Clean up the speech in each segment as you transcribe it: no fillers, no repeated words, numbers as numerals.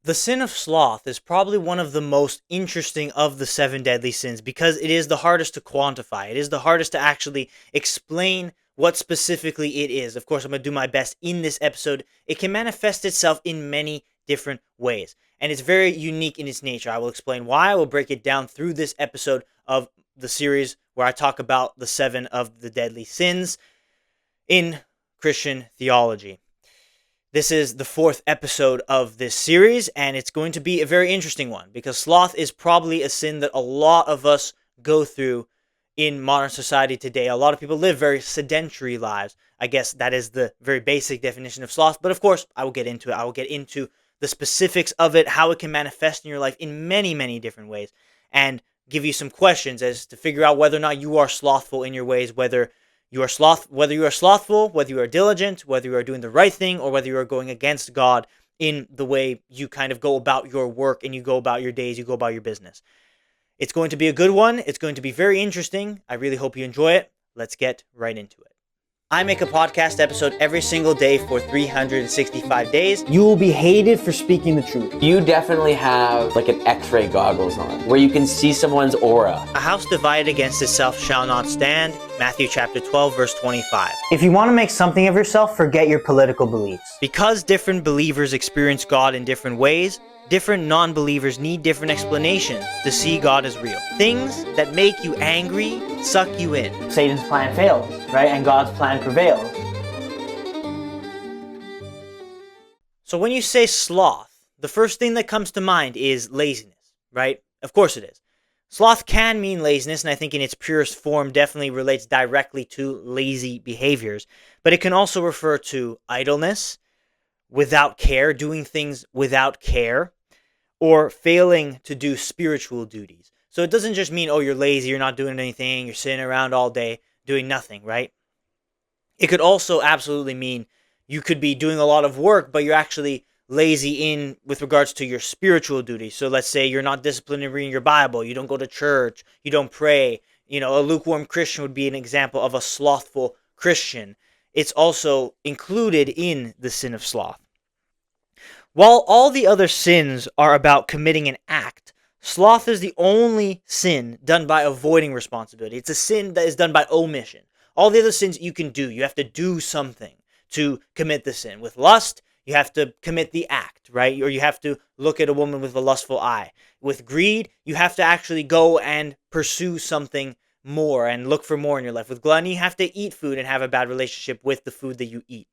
The sin of sloth is probably one of the most interesting of the seven deadly sins because it is the hardest to quantify. It is the hardest to actually explain what specifically it is. Of course, I'm going to do my best in this episode. It can manifest itself in many different ways, and it's very unique in its nature. I will explain why. I will break it down through this episode of the series where I talk about the seven of the deadly sins in Christian theology. This is the fourth episode of this series, and it's going to be a very interesting one because sloth is probably a sin that a lot of us go through in modern society today. A lot of people live very sedentary lives. I guess that is the very basic definition of sloth, but of course, I will get into it. I will get into the specifics of it, how it can manifest in your life in many, many different ways, and give you some questions as to figure out whether or not you are slothful in your ways, whether you are slothful, whether you are diligent, whether you are doing the right thing, or whether you are going against God in the way you kind of go about your work and you go about your days, you go about your business. It's going to be a good one. It's going to be very interesting. I really hope you enjoy it. Let's get right into it. I make a podcast episode every single day for 365 days. You will be hated for speaking the truth. You definitely have like an X-ray goggles on where you can see someone's aura. A house divided against itself shall not stand. Matthew chapter 12, verse 25. If you want to make something of yourself, forget your political beliefs. Because different believers experience God in different ways, different non-believers need different explanations to see God as real. Things that make you angry suck you in. Satan's plan fails, right? And God's plan prevails. So when you say sloth, the first thing that comes to mind is laziness, right? Of course it is. Sloth can mean laziness, and I think in its purest form definitely relates directly to lazy behaviors. But it can also refer to idleness, without care, doing things without care, or failing to do spiritual duties. So it doesn't just mean, oh, you're lazy, you're not doing anything, you're sitting around all day doing nothing, right? It could also absolutely mean you could be doing a lot of work, but you're actually lazy in with regards to your spiritual duties. So let's say you're not disciplined in reading your Bible, you don't go to church, you don't pray. You know, a lukewarm Christian would be an example of a slothful Christian. It's also included in the sin of sloth. While all the other sins are about committing an act, sloth is the only sin done by avoiding responsibility. It's a sin that is done by omission. All the other sins you can do, you have to do something to commit the sin. With lust, you have to commit the act, right? Or you have to look at a woman with a lustful eye. With greed, you have to actually go and pursue something more and look for more in your life. With gluttony, you have to eat food and have a bad relationship with the food that you eat.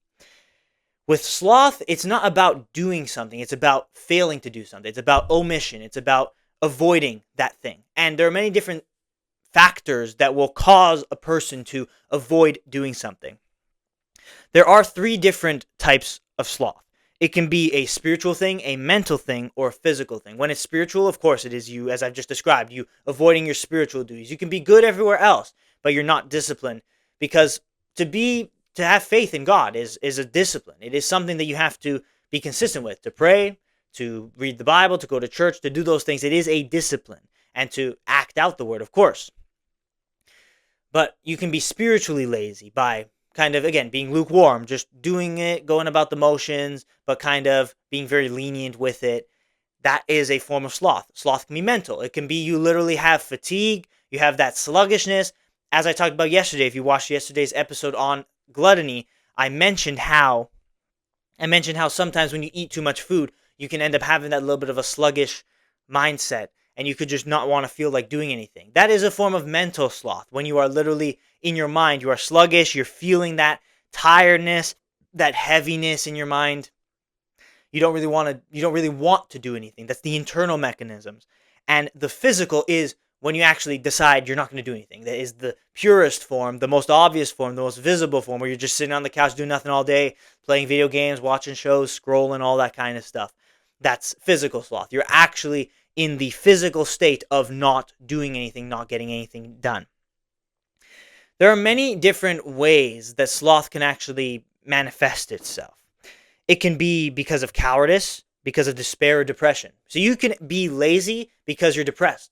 With sloth, it's not about doing something. It's about failing to do something. It's about omission. It's about avoiding that thing. And there are many different factors that will cause a person to avoid doing something. There are three different types of sloth. It can be a spiritual thing, a mental thing, or a physical thing. When it's spiritual, of course, it is you, as I've just described, you avoiding your spiritual duties. You can be good everywhere else, but you're not disciplined, because to have faith in God is a discipline. It is something that you have to be consistent with, to pray, to read the Bible, to go to church, to do those things. It is a discipline, and to act out the word, of course. But you can be spiritually lazy by kind of, again, being lukewarm, just doing it, going about the motions, but kind of being very lenient with it. That is a form of sloth. Sloth can be mental. It can be you literally have fatigue, you have that sluggishness. As I talked about yesterday, if you watched yesterday's episode on gluttony, I mentioned how sometimes when you eat too much food, you can end up having that little bit of a sluggish mindset, and you could just not want to feel like doing anything. That is a form of mental sloth. When you are literally in your mind, you are sluggish, you're feeling that tiredness, that heaviness in your mind. You don't really want to do anything. That's the internal mechanisms. And the physical is when you actually decide you're not going to do anything. That is the purest form, the most obvious form, the most visible form, where you're just sitting on the couch doing nothing all day, playing video games, watching shows, scrolling, all that kind of stuff. That's physical sloth. You're actually in the physical state of not doing anything, not getting anything done. There are many different ways that sloth can actually manifest itself. It can be because of cowardice, because of despair or depression. So you can be lazy because you're depressed.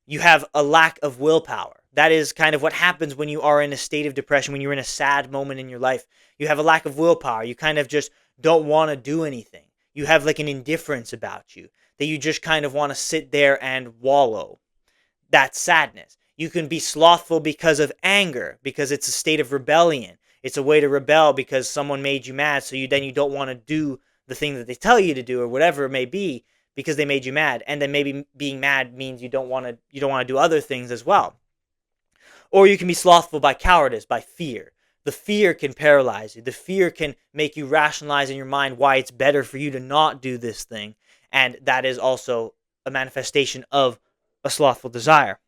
You have a lack of willpower. That is kind of what happens when you are in a state of depression, when you're in a sad moment in your life. You have a lack of willpower. You kind of just don't want to do anything. You have like an indifference about you, that you just kind of want to sit there and wallow. That's sadness. You can be slothful because of anger, because it's a state of rebellion. It's a way to rebel because someone made you mad, so you don't want to do the thing that they tell you to do or whatever it may be because they made you mad. And then maybe being mad means you don't want to do other things as well. Or you can be slothful by cowardice, by fear. The fear can paralyze you. The fear can make you rationalize in your mind why it's better for you to not do this thing. And that is also a manifestation of a slothful desire.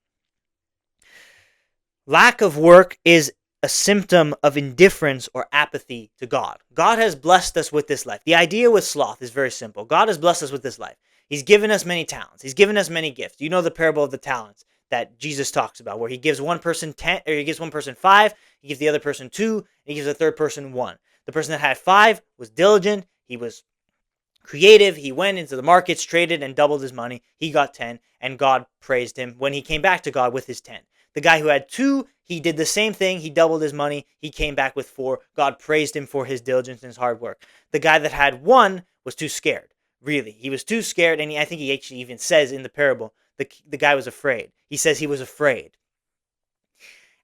Lack of work is a symptom of indifference or apathy to God. God has blessed us with this life. The idea with sloth is very simple. God has blessed us with this life. He's given us many talents. He's given us many gifts. You know the parable of the talents that Jesus talks about, where he gives one person 10, or he gives one person 5, he gives the other person 2, and he gives the third person 1. The person that had 5 was diligent. He was creative. He went into the markets, traded, and doubled his money. He got 10, and God praised him when he came back to God with his 10. The guy who had 2, he did the same thing. He doubled his money. He came back with 4. God praised him for his diligence and his hard work. The guy that had 1 was too scared. Really, he was too scared, and I think he actually even says in the parable, the guy was afraid. He says he was afraid.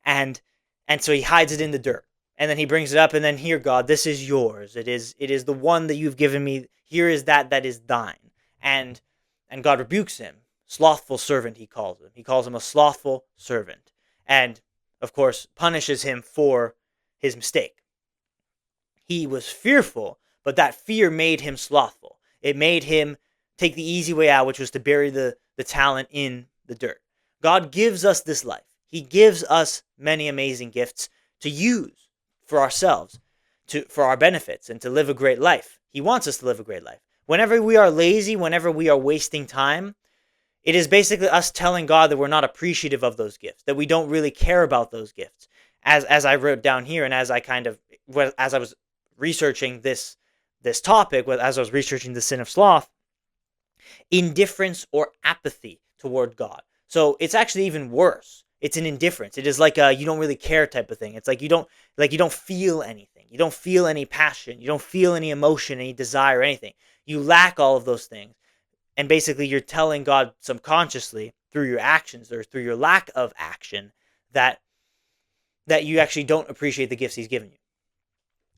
And so he hides it in the dirt. And then he brings it up, and then, here, God, this is yours. It is the one that you've given me. Here is that is thine. And God rebukes him. Slothful servant, he calls him. He calls him a slothful servant. And, of course, punishes him for his mistake. He was fearful, but that fear made him slothful. It made him take the easy way out, which was to bury the talent in the dirt. God gives us this life. He gives us many amazing gifts to use for ourselves, for our benefits, and to live a great life. He wants us to live a great life. Whenever we are lazy, whenever we are wasting time, it is basically us telling God that we're not appreciative of those gifts, that we don't really care about those gifts. As I wrote down here, and as I was researching this topic, as I was researching the sin of sloth, indifference or apathy toward God. So it's actually even worse. It's an indifference. It is like a you don't really care type of thing. It's like you don't feel anything. You don't feel any passion. You don't feel any emotion, any desire, anything. You lack all of those things. And basically you're telling God subconsciously through your actions or through your lack of action that you actually don't appreciate the gifts he's given you.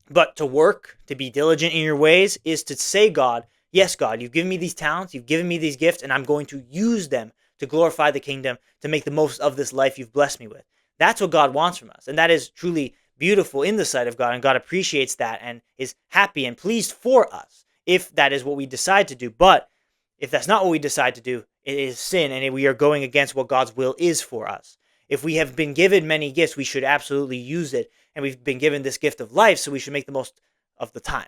But to work, to be diligent in your ways, is to say, God, yes, God, you've given me these talents, you've given me these gifts, and I'm going to use them to glorify the kingdom, to make the most of this life you've blessed me with. That's what God wants from us. And that is truly beautiful in the sight of God, and God appreciates that and is happy and pleased for us if that is what we decide to do. But if that's not what we decide to do, it is sin, and we are going against what God's will is for us. If we have been given many gifts, we should absolutely use it, and we've been given this gift of life, so we should make the most of the time.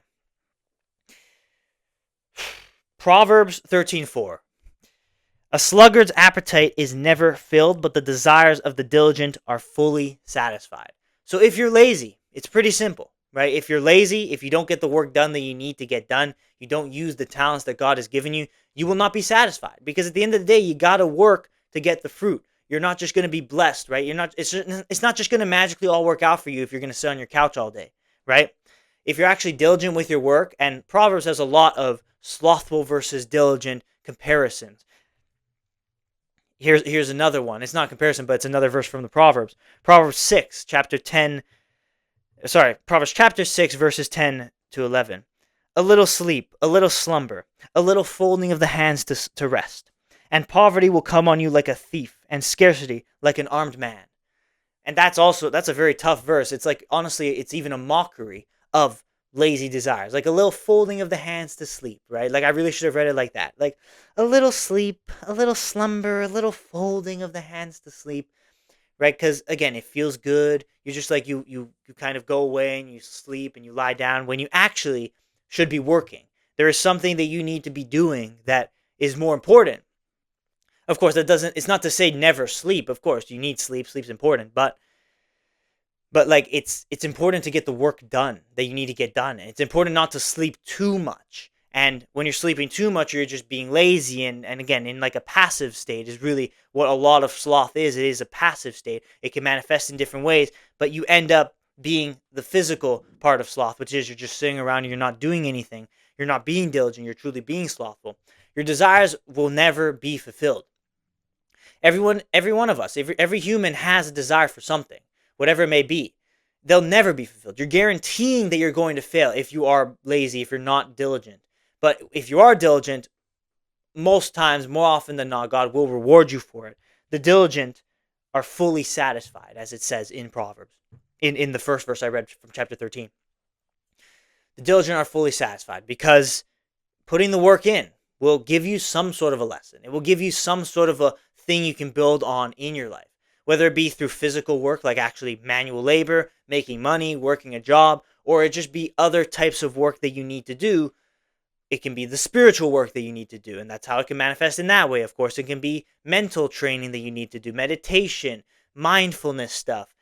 Proverbs 13:4. A sluggard's appetite is never filled, but the desires of the diligent are fully satisfied. So if you're lazy, it's pretty simple, right? If you're lazy, if you don't get the work done that you need to get done, you don't use the talents that God has given you, you will not be satisfied. Because at the end of the day, you got to work to get the fruit. You're not just going to be blessed, right? It's not just going to magically all work out for you if you're going to sit on your couch all day, right? If you're actually diligent with your work, and Proverbs has a lot of slothful versus diligent comparisons. Here's another one. It's not a comparison, but it's another verse from the Proverbs. Proverbs chapter 6, verses 10 to 11. A little sleep, a little slumber, a little folding of the hands to rest. And poverty will come on you like a thief, and scarcity like an armed man. And that's a very tough verse. It's like, honestly, it's even a mockery of lazy desires. Like a little folding of the hands to sleep, right? Like I really should have read it like that. Like a little sleep, a little slumber, a little folding of the hands to sleep, right? Because again, it feels good. You're just like, you kind of go away and you sleep and you lie down when you actually should be working. There is something that you need to be doing that is more important. Of course, it's not to say never sleep. Of course, you need sleep. Sleep's important, but like it's important to get the work done that you need to get done. And it's important not to sleep too much. And when you're sleeping too much, you're just being lazy. And again, in like a passive state is really what a lot of sloth is. It is a passive state. It can manifest in different ways, but you end up being the physical part of sloth, which is you're just sitting around and you're not doing anything. you're not being diligent, you're truly being slothful, your desires will never be fulfilled. Every one of us, every human has a desire for something, whatever it may be. They'll never be fulfilled. You're guaranteeing that you're going to fail if you are lazy, if you're not diligent. But if you are diligent, most times, more often than not, God will reward you for it. The diligent are fully satisfied, as it says in Proverbs, in the first verse I read from chapter 13. The diligent are fully satisfied because putting the work in will give you some sort of a lesson. It will give you some sort of a thing you can build on in your life, whether it be through physical work, like actually manual labor, making money, working a job, or it just be other types of work that you need to do. It can be the spiritual work that you need to do, and that's how it can manifest in that way. Of course, it can be mental training that you need to do, meditation, mindfulness stuff.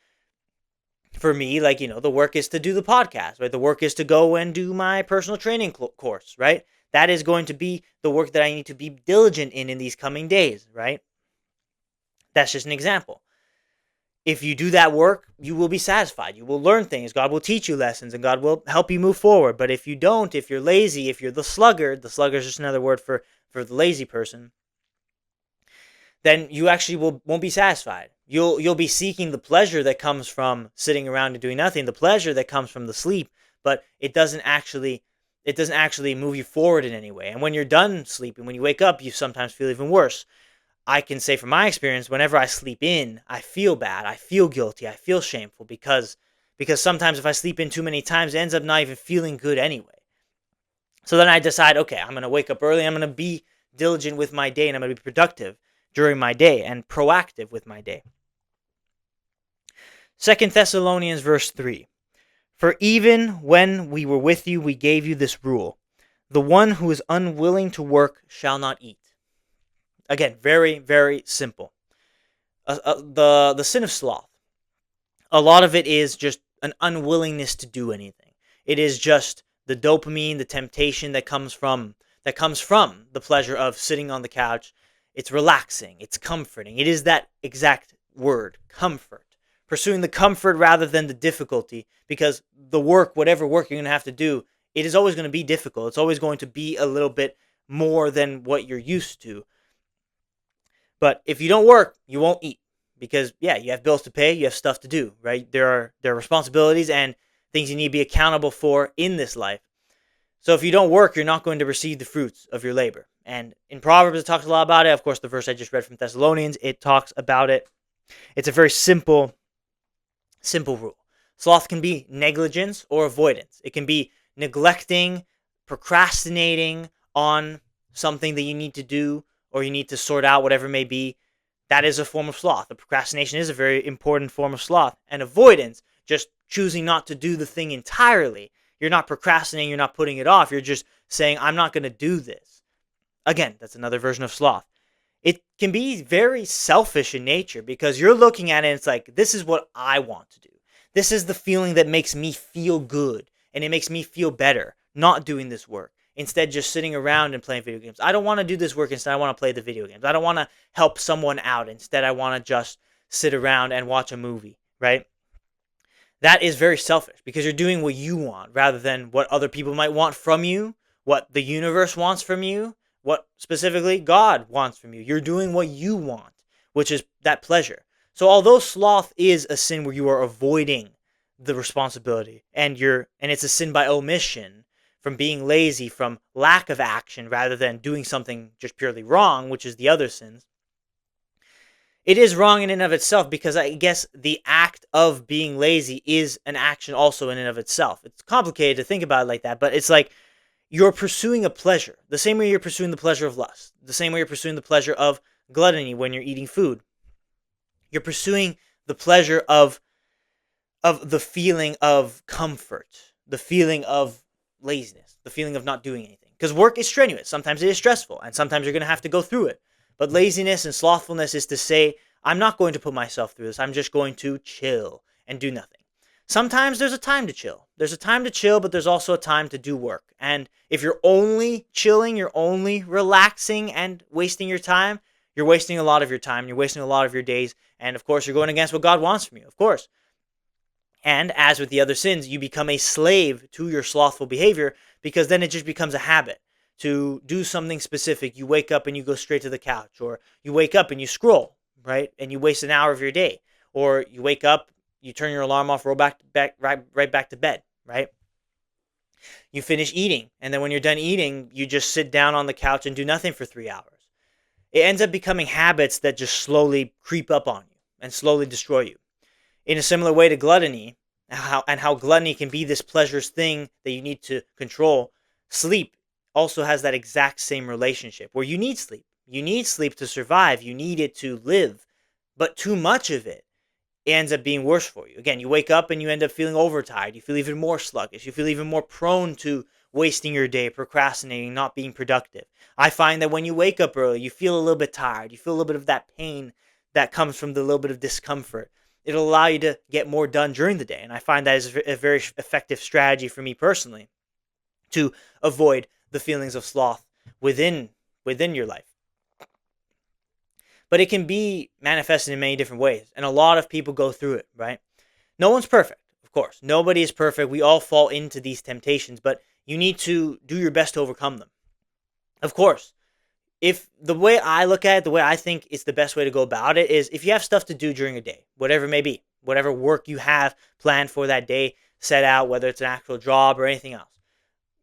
For me, like, the work is to do the podcast, right? The work is to go and do my personal training course, right? That is going to be the work that I need to be diligent in these coming days, right? That's just an example. If you do that work, you will be satisfied. You will learn things. God will teach you lessons, and God will help you move forward. But if you don't, if you're lazy, if you're the sluggard is just another word for the lazy person, then you actually won't be satisfied. You'll be seeking the pleasure that comes from sitting around and doing nothing, the pleasure that comes from the sleep, but it doesn't actually move you forward in any way. And when you're done sleeping, when you wake up, you sometimes feel even worse. I can say from my experience, whenever I sleep in, I feel bad, I feel guilty, I feel shameful because sometimes if I sleep in too many times, it ends up not even feeling good anyway. So then I decide, okay, I'm going to wake up early, I'm going to be diligent with my day, and I'm going to be productive during my day and proactive with my day. 2 Thessalonians verse 3. For even when we were with you, we gave you this rule. The one who is unwilling to work shall not eat. Again, very, very simple. The sin of sloth, a lot of it is just an unwillingness to do anything. It is just the dopamine, the temptation that comes from the pleasure of sitting on the couch. It's relaxing. It's comforting. It is that exact word, comfort. Pursuing the comfort rather than the difficulty, because the work, whatever work you're going to have to do, it is always going to be difficult. It's always going to be a little bit more than what you're used to. But if you don't work, you won't eat, because you have bills to pay, you have stuff to do, right? There are responsibilities and things you need to be accountable for in this life. So if you don't work, you're not going to receive the fruits of your labor. And in Proverbs, it talks a lot about it. Of course, the verse I just read from Thessalonians, it talks about it. It's a very simple rule. Sloth can be negligence or avoidance. It can be neglecting, procrastinating on something that you need to do, or you need to sort out, whatever it may be. That is a form of sloth. The procrastination is a very important form of sloth. And avoidance, just choosing not to do the thing entirely. You're not procrastinating, you're not putting it off. You're just saying, I'm not going to do this. Again, that's another version of sloth. It can be very selfish in nature, because you're looking at it and it's like, this is what I want to do. This is the feeling that makes me feel good, and it makes me feel better not doing this work. Instead, just sitting around and playing video games. I don't want to do this work. Instead, I want to play the video games. I don't want to help someone out. Instead, I want to just sit around and watch a movie, right? That is very selfish, because you're doing what you want rather than what other people might want from you, what the universe wants from you, what specifically God wants from you. You're doing what you want, which is that pleasure. So although sloth is a sin where you are avoiding the responsibility, and it's a sin by omission, from being lazy, from lack of action, rather than doing something just purely wrong, which is the other sins. It is wrong in and of itself, because I guess the act of being lazy is an action also in and of itself. It's complicated to think about it like that, but it's like you're pursuing a pleasure, the same way you're pursuing the pleasure of lust, the same way you're pursuing the pleasure of gluttony when you're eating food. You're pursuing the pleasure of the feeling of comfort, the feeling of laziness, the feeling of not doing anything. Because work is strenuous. Sometimes it is stressful, and sometimes you're going to have to go through it. But laziness and slothfulness is to say, I'm not going to put myself through this. I'm just going to chill and do nothing. Sometimes there's a time to chill. There's a time to chill, but there's also a time to do work. And if you're only chilling, you're only relaxing and wasting your time, you're wasting a lot of your time. You're wasting a lot of your days. And of course, you're going against what God wants from you, of course. And as with the other sins, you become a slave to your slothful behavior, because then it just becomes a habit to do something specific. You wake up and you go straight to the couch, or you wake up and you scroll, right? And you waste an hour of your day. Or you wake up, you turn your alarm off, roll right back to bed, right? You finish eating, and then when you're done eating, you just sit down on the couch and do nothing for 3 hours. It ends up becoming habits that just slowly creep up on you and slowly destroy you. In a similar way to gluttony, how gluttony can be this pleasurous thing that you need to control, sleep also has that exact same relationship where you need sleep. You need sleep to survive. You need it to live. But too much of it ends up being worse for you. Again, you wake up and you end up feeling overtired. You feel even more sluggish. You feel even more prone to wasting your day, procrastinating, not being productive. I find that when you wake up early, you feel a little bit tired. You feel a little bit of that pain that comes from the little bit of discomfort. It'll allow you to get more done during the day. And I find that is a very effective strategy for me personally to avoid the feelings of sloth within your life. But it can be manifested in many different ways. And a lot of people go through it, right? No one's perfect, of course. Nobody is perfect. We all fall into these temptations, but you need to do your best to overcome them. Of course, if the way I look at it, the way I think is the best way to go about it is if you have stuff to do during a day, whatever it may be, whatever work you have planned for that day, set out, whether it's an actual job or anything else.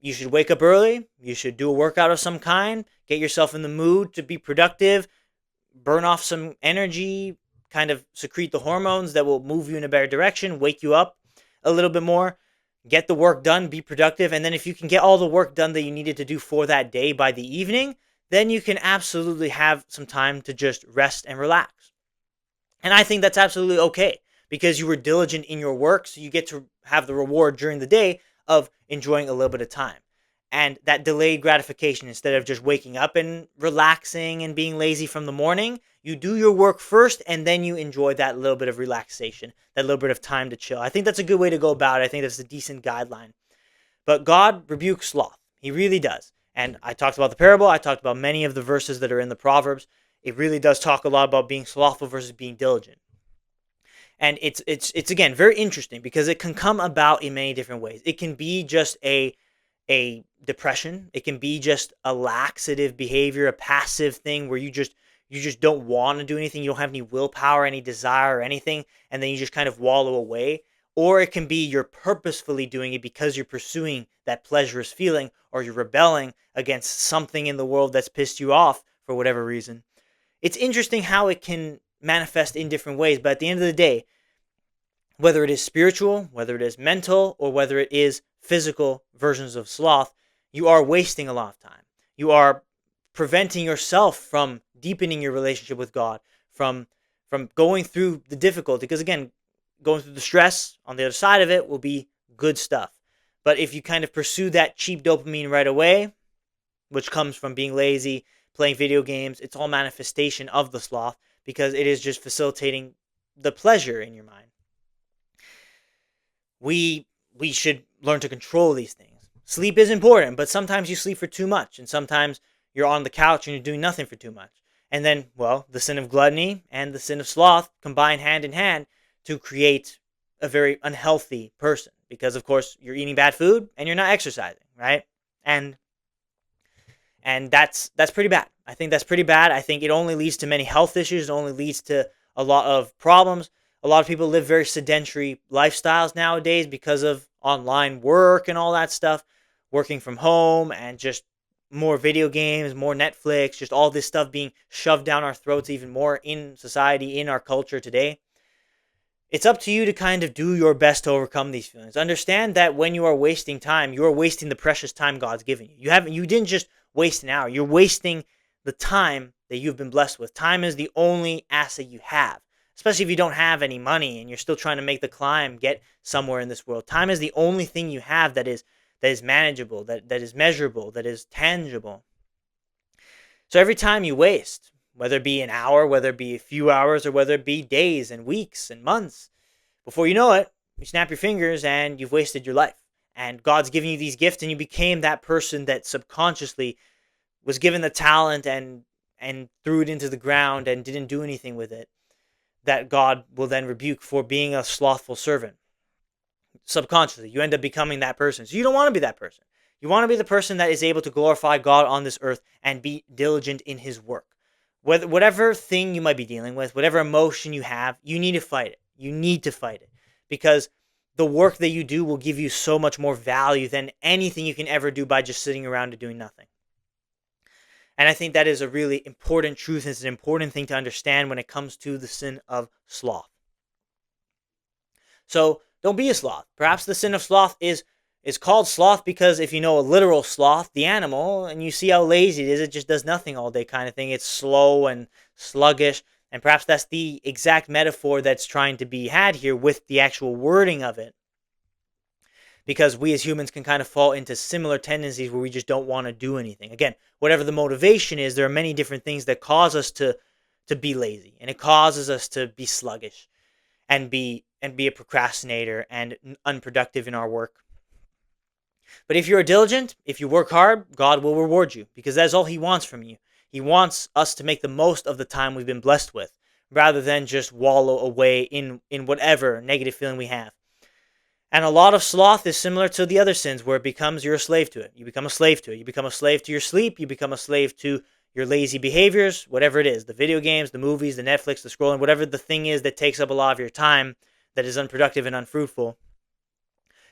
You should wake up early. You should do a workout of some kind. Get yourself in the mood to be productive. Burn off some energy. Kind of secrete the hormones that will move you in a better direction. Wake you up a little bit more. Get the work done. Be productive. And then if you can get all the work done that you needed to do for that day by the evening, then you can absolutely have some time to just rest and relax. And I think that's absolutely okay because you were diligent in your work, so you get to have the reward during the day of enjoying a little bit of time. And that delayed gratification, instead of just waking up and relaxing and being lazy from the morning, you do your work first and then you enjoy that little bit of relaxation, that little bit of time to chill. I think that's a good way to go about it. I think that's a decent guideline. But God rebukes sloth. He really does. And I talked about the parable. I talked about many of the verses that are in the Proverbs. It really does talk a lot about being slothful versus being diligent. And it's again very interesting because it can come about in many different ways. It can be just a depression. It can be just a laxative behavior, a passive thing where you just don't want to do anything. You don't have any willpower, any desire or anything, and then you just kind of wallow away. Or it can be you're purposefully doing it because you're pursuing that pleasurous feeling, or you're rebelling against something in the world that's pissed you off for whatever reason. It's interesting how it can manifest in different ways, but at the end of the day, whether it is spiritual, whether it is mental, or whether it is physical versions of sloth, you are wasting a lot of time. You are preventing yourself from deepening your relationship with God, from going through the difficulty. Because again, going through the stress on the other side of it will be good stuff. But if you kind of pursue that cheap dopamine right away, which comes from being lazy, playing video games, it's all manifestation of the sloth because it is just facilitating the pleasure in your mind. We should learn to control these things. Sleep is important, but sometimes you sleep for too much, and sometimes you're on the couch and you're doing nothing for too much. And then, well, the sin of gluttony and the sin of sloth combine hand in hand to create a very unhealthy person because, of course, you're eating bad food and you're not exercising, right? And that's pretty bad. I think that's pretty bad. I think it only leads to many health issues. It only leads to a lot of problems. A lot of people live very sedentary lifestyles nowadays because of online work and all that stuff, working from home and just more video games, more Netflix, just all this stuff being shoved down our throats even more in society, in our culture today. It's up to you to kind of do your best to overcome these feelings. Understand that when you are wasting time, you are wasting the precious time God's given you. You didn't just waste an hour. You're wasting the time that you've been blessed with. Time is the only asset you have, especially if you don't have any money and you're still trying to make the climb, get somewhere in this world. Time is the only thing you have that is manageable, that is measurable, that is tangible. So every time you waste, whether it be an hour, whether it be a few hours, or whether it be days and weeks and months, before you know it, you snap your fingers and you've wasted your life. And God's giving you these gifts and you became that person that subconsciously was given the talent and threw it into the ground and didn't do anything with it, that God will then rebuke for being a slothful servant. Subconsciously, you end up becoming that person. So you don't want to be that person. You want to be the person that is able to glorify God on this earth and be diligent in his work. Whatever thing you might be dealing with, whatever emotion you have, you need to fight it. You need to fight it because the work that you do will give you so much more value than anything you can ever do by just sitting around and doing nothing. And I think that is a really important truth. It's an important thing to understand when it comes to the sin of sloth. So don't be a sloth. Perhaps the sin of sloth is called sloth because if you know a literal sloth, the animal, and you see how lazy it is, it just does nothing all day kind of thing. It's slow and sluggish. And perhaps that's the exact metaphor that's trying to be had here with the actual wording of it. Because we as humans can kind of fall into similar tendencies where we just don't want to do anything. Again, whatever the motivation is, there are many different things that cause us to be lazy. And it causes us to be sluggish and be a procrastinator and unproductive in our work. But if you're diligent, if you work hard, God will reward you because that's all he wants from you. He wants us to make the most of the time we've been blessed with rather than just wallow away in whatever negative feeling we have. And a lot of sloth is similar to the other sins where it becomes you're a slave to it. You become a slave to it. You become a slave to your sleep. You become a slave to your lazy behaviors, whatever it is, the video games, the movies, the Netflix, the scrolling, whatever the thing is that takes up a lot of your time that is unproductive and unfruitful.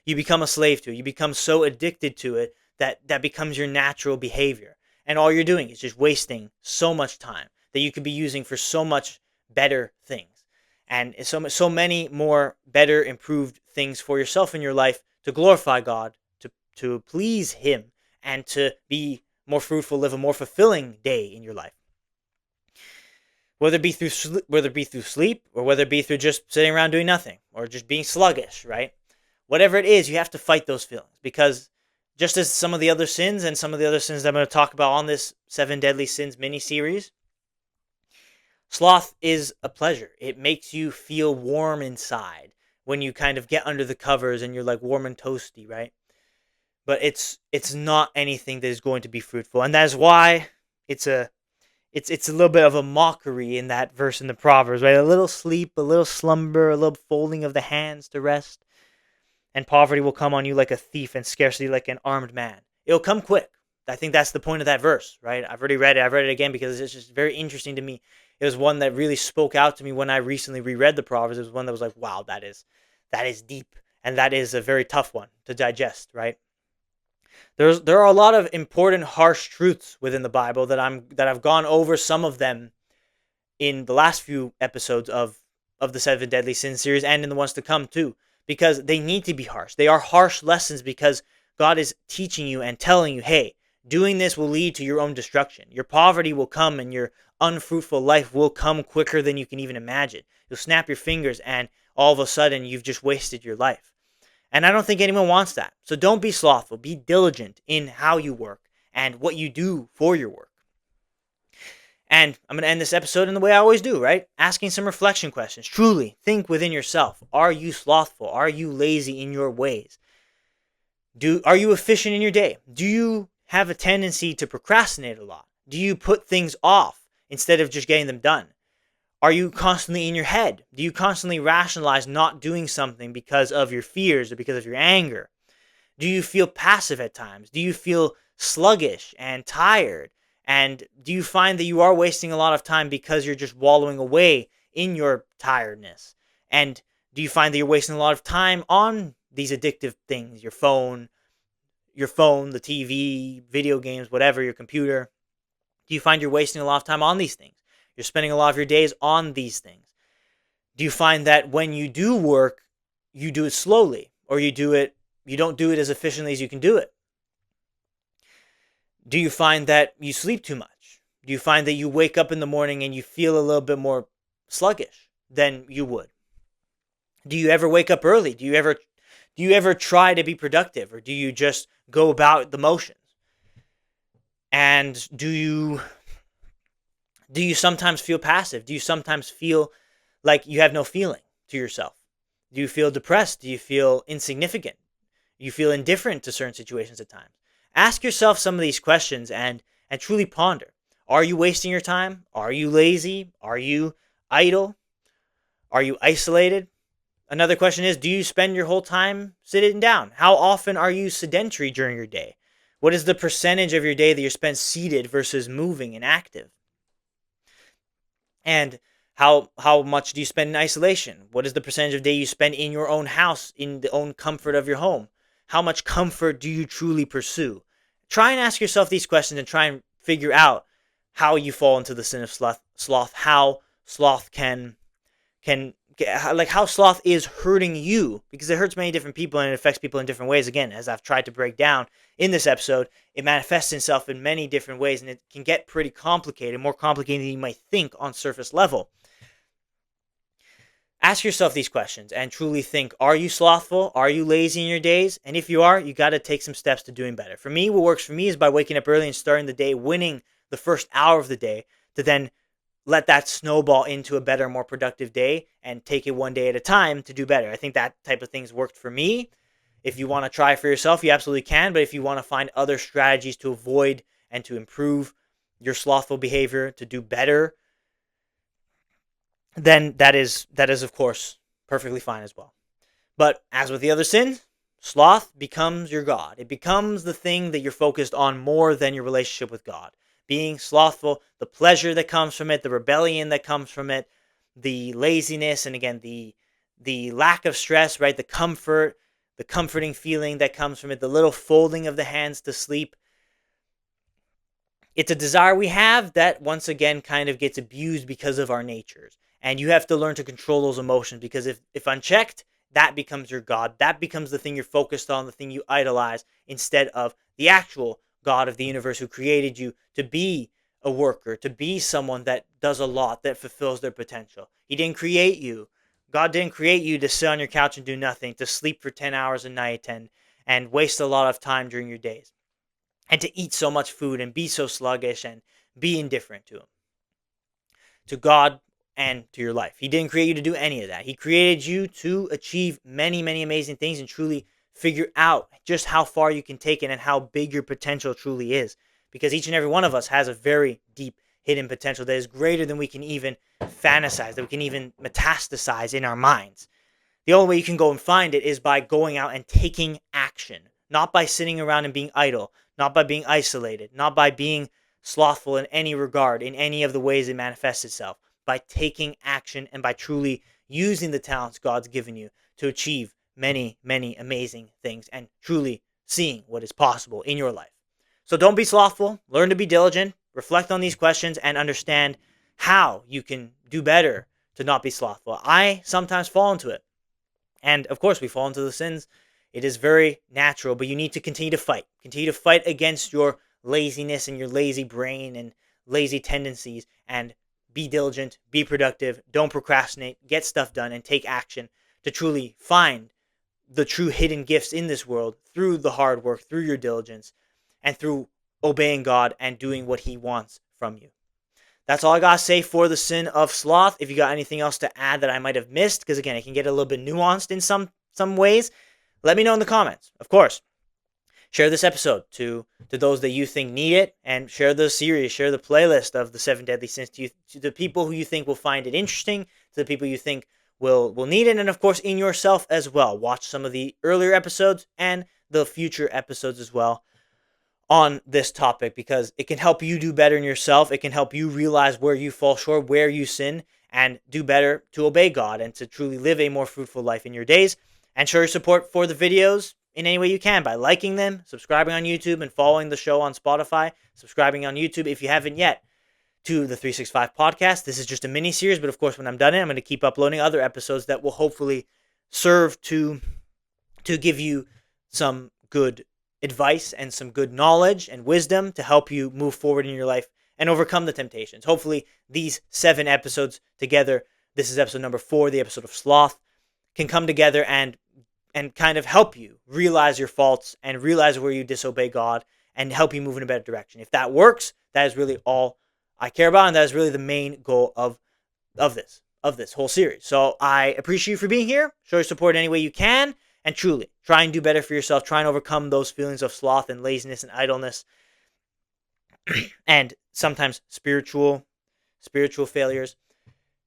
You become a slave to it. You become so addicted to it that becomes your natural behavior. And all you're doing is just wasting so much time that you could be using for so much better things. And so many more better, improved things for yourself in your life to glorify God, to please him, and to be more fruitful, live a more fulfilling day in your life. Whether it be through sleep, or whether it be through just sitting around doing nothing, or just being sluggish, right? Whatever it is, you have to fight those feelings because just as some of the other sins and some of the other sins that I'm going to talk about on this 7 Deadly Sins mini-series, sloth is a pleasure. It makes you feel warm inside when you kind of get under the covers and you're like warm and toasty, right? But it's not anything that is going to be fruitful. And that's why it's a little bit of a mockery in that verse in the Proverbs, right? A little sleep, a little slumber, a little folding of the hands to rest. And poverty will come on you like a thief and scarcely like an armed man. It'll come quick. I think that's the point of that verse, right? I've already read it. I've read it again because it's just very interesting to me. It was one that really spoke out to me when I recently reread the Proverbs. It was one that was like, wow, that is deep. And that is a very tough one to digest, right? There are a lot of important, harsh truths within the Bible that I've gone over some of them in the last few episodes of the 7 Deadly Sins series and in the ones to come too. Because they need to be harsh. They are harsh lessons because God is teaching you and telling you, hey, doing this will lead to your own destruction. Your poverty will come and your unfruitful life will come quicker than you can even imagine. You'll snap your fingers and all of a sudden you've just wasted your life. And I don't think anyone wants that. So don't be slothful. Be diligent in how you work and what you do for your work. And I'm going to end this episode in the way I always do, right? Asking some reflection questions. Truly, think within yourself. Are you slothful? Are you lazy in your ways? Are you efficient in your day? Do you have a tendency to procrastinate a lot? Do you put things off instead of just getting them done? Are you constantly in your head? Do you constantly rationalize not doing something because of your fears or because of your anger? Do you feel passive at times? Do you feel sluggish and tired? And do you find that you are wasting a lot of time because you're just wallowing away in your tiredness? And do you find that you're wasting a lot of time on these addictive things? Your phone, the TV, video games, whatever, your computer. Do you find you're wasting a lot of time on these things? You're spending a lot of your days on these things. Do you find that when you do work, you do it slowly, or you don't do it as efficiently as you can do it? Do you find that you sleep too much? Do you find that you wake up in the morning and you feel a little bit more sluggish than you would? Do you ever wake up early? Do you ever try to be productive, or do you just go about the motions? And do you sometimes feel passive? Do you sometimes feel like you have no feeling to yourself? Do you feel depressed? Do you feel insignificant? Do you feel indifferent to certain situations at times? Ask yourself some of these questions and truly ponder. Are you wasting your time? Are you lazy? Are you idle? Are you isolated? Another question is, do you spend your whole time sitting down? How often are you sedentary during your day? What is the percentage of your day that you spend seated versus moving and active? And how much do you spend in isolation? What is the percentage of day you spend in your own house, in the own comfort of your home? How much comfort do you truly pursue? Try and ask yourself these questions and try and figure out how you fall into the sin of sloth, how sloth like how sloth is hurting you, because it hurts many different people and it affects people in different ways. Again, as I've tried to break down in this episode, it manifests itself in many different ways, and it can get pretty complicated, more complicated than you might think on surface level. Ask yourself these questions and truly think, are you slothful? Are you lazy in your days? And if you are, you got to take some steps to doing better. For me, what works for me is by waking up early and starting the day, winning the first hour of the day, to then let that snowball into a better, more productive day and take it one day at a time to do better. I think that type of things worked for me. If you want to try for yourself, you absolutely can. But if you want to find other strategies to avoid and to improve your slothful behavior, to do better, then that is of course perfectly fine as well. But as with the other sin, sloth becomes your God. It becomes the thing that you're focused on more than your relationship with God. Being slothful, the pleasure that comes from it, the rebellion that comes from it, the laziness, and again, the lack of stress, right? The comfort, the comforting feeling that comes from it, the little folding of the hands to sleep. It's a desire we have that once again kind of gets abused because of our natures. And you have to learn to control those emotions, because if unchecked, that becomes your God. That becomes the thing you're focused on, the thing you idolize, instead of the actual God of the universe who created you to be a worker, to be someone that does a lot, that fulfills their potential. He didn't create you. God didn't create you to sit on your couch and do nothing, to sleep for 10 hours a night and waste a lot of time during your days, and to eat so much food and be so sluggish and be indifferent to him, to God, and to your life. He didn't create you to do any of that. He created you to achieve many, many amazing things and truly figure out just how far you can take it and how big your potential truly is. Because each and every one of us has a very deep hidden potential that is greater than we can even fantasize, that we can even metastasize in our minds. The only way you can go and find it is by going out and taking action, not by sitting around and being idle, not by being isolated, not by being slothful in any regard, in any of the ways it manifests itself, by taking action and by truly using the talents God's given you to achieve many, many amazing things and truly seeing what is possible in your life. So don't be slothful, learn to be diligent, reflect on these questions, and understand how you can do better to not be slothful. I sometimes fall into it. And of course, we fall into the sins. It is very natural, but you need to continue to fight. Continue to fight against your laziness and your lazy brain and lazy tendencies, and be diligent, be productive, don't procrastinate, get stuff done, and take action to truly find the true hidden gifts in this world through the hard work, through your diligence, and through obeying God and doing what he wants from you. That's all I got to say for the sin of sloth. If you got anything else to add that I might have missed, because again, it can get a little bit nuanced in some ways, let me know in the comments. Of course, share this episode to those that you think need it, and share the series, share the playlist of the 7 Deadly Sins to the people who you think will find it interesting, to the people you think will need it, and of course in yourself as well. Watch some of the earlier episodes and the future episodes as well on this topic, because it can help you do better in yourself. It can help you realize where you fall short, where you sin, and do better to obey God and to truly live a more fruitful life in your days. And show your support for the videos in any way you can by liking them, subscribing on YouTube, and following the show on Spotify. Subscribing on YouTube if you haven't yet to the 365 podcast. This is just a mini series, but of course when I'm done I'm going to keep uploading other episodes that will hopefully serve to give you some good advice and some good knowledge and wisdom to help you move forward in your life and overcome the temptations. Hopefully these 7 episodes together, this is episode number 4, the episode of Sloth, can come together and kind of help you realize your faults and realize where you disobey God and help you move in a better direction. If that works, that is really all I care about, and that is really the main goal of this whole series. So I appreciate you for being here. Show your support any way you can, and truly try and do better for yourself. Try and overcome those feelings of sloth and laziness and idleness and sometimes spiritual failures.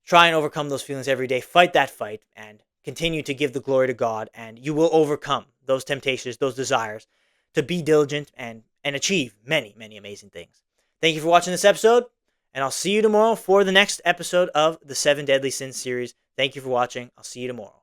Try and overcome those feelings every day. Fight that fight and continue to give the glory to God, and you will overcome those temptations, those desires to be diligent and achieve many, many amazing things. Thank you for watching this episode, and I'll see you tomorrow for the next episode of the 7 Deadly Sins series. Thank you for watching. I'll see you tomorrow.